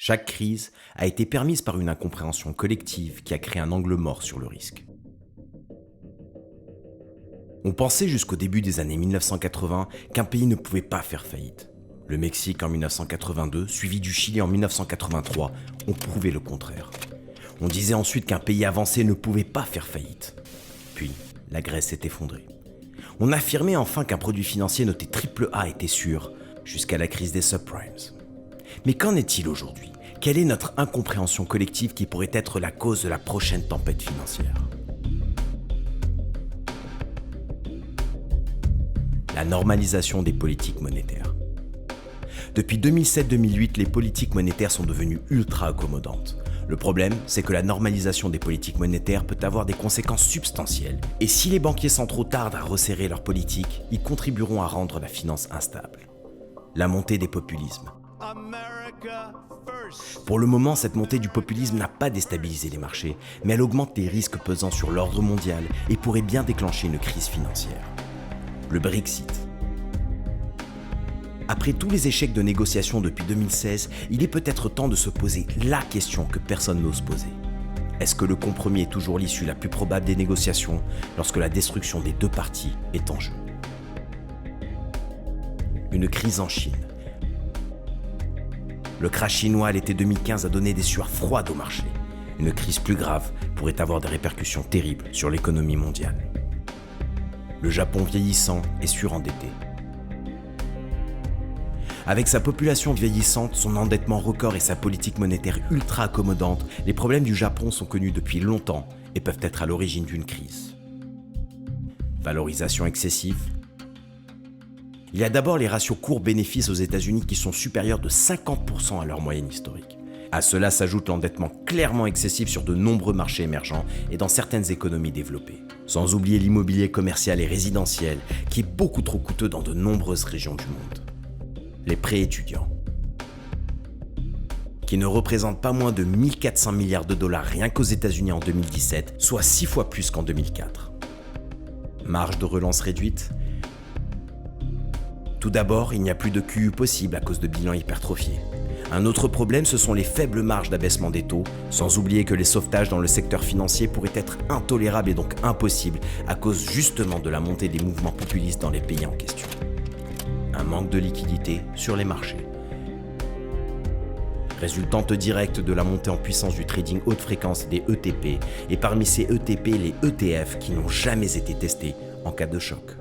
Chaque crise a été permise par une incompréhension collective qui a créé un angle mort sur le risque. On pensait jusqu'au début des années 1980 qu'un pays ne pouvait pas faire faillite. Le Mexique en 1982, suivi du Chili en 1983, ont prouvé le contraire. On disait ensuite qu'un pays avancé ne pouvait pas faire faillite. Puis, la Grèce s'est effondrée. On affirmait enfin qu'un produit financier noté AAA était sûr, jusqu'à la crise des subprimes. Mais qu'en est-il aujourd'hui ? Quelle est notre incompréhension collective qui pourrait être la cause de la prochaine tempête financière ? La normalisation des politiques monétaires. Depuis 2007-2008, les politiques monétaires sont devenues ultra accommodantes. Le problème, c'est que la normalisation des politiques monétaires peut avoir des conséquences substantielles. Et si les banquiers centraux tardent à resserrer leurs politiques, ils contribueront à rendre la finance instable. La montée des populismes. Pour le moment, cette montée du populisme n'a pas déstabilisé les marchés, mais elle augmente les risques pesant sur l'ordre mondial et pourrait bien déclencher une crise financière. Le Brexit. Après tous les échecs de négociation depuis 2016, il est peut-être temps de se poser la question que personne n'ose poser. Est-ce que le compromis est toujours l'issue la plus probable des négociations lorsque la destruction des deux parties est en jeu ? Une crise en Chine. Le crash chinois à l'été 2015 a donné des sueurs froides au marché. Une crise plus grave pourrait avoir des répercussions terribles sur l'économie mondiale. Le Japon vieillissant et surendetté. Avec sa population vieillissante, son endettement record et sa politique monétaire ultra accommodante, les problèmes du Japon sont connus depuis longtemps et peuvent être à l'origine d'une crise. Valorisation excessive. Il y a d'abord les ratios cours-bénéfices aux États-Unis qui sont supérieurs de 50% à leur moyenne historique. À cela s'ajoute l'endettement clairement excessif sur de nombreux marchés émergents et dans certaines économies développées. Sans oublier l'immobilier commercial et résidentiel qui est beaucoup trop coûteux dans de nombreuses régions du monde. Les prêts étudiants, qui ne représentent pas moins de 1400 milliards de dollars rien qu'aux États-Unis en 2017, soit 6 fois plus qu'en 2004. Marge de relance réduite. Tout d'abord, il n'y a plus de QE possible à cause de bilans hypertrophiés. Un autre problème, ce sont les faibles marges d'abaissement des taux, sans oublier que les sauvetages dans le secteur financier pourraient être intolérables et donc impossibles à cause justement de la montée des mouvements populistes dans les pays en question. Un manque de liquidité sur les marchés. Résultante directe de la montée en puissance du trading haute fréquence des ETP, et parmi ces ETP, les ETF qui n'ont jamais été testés en cas de choc.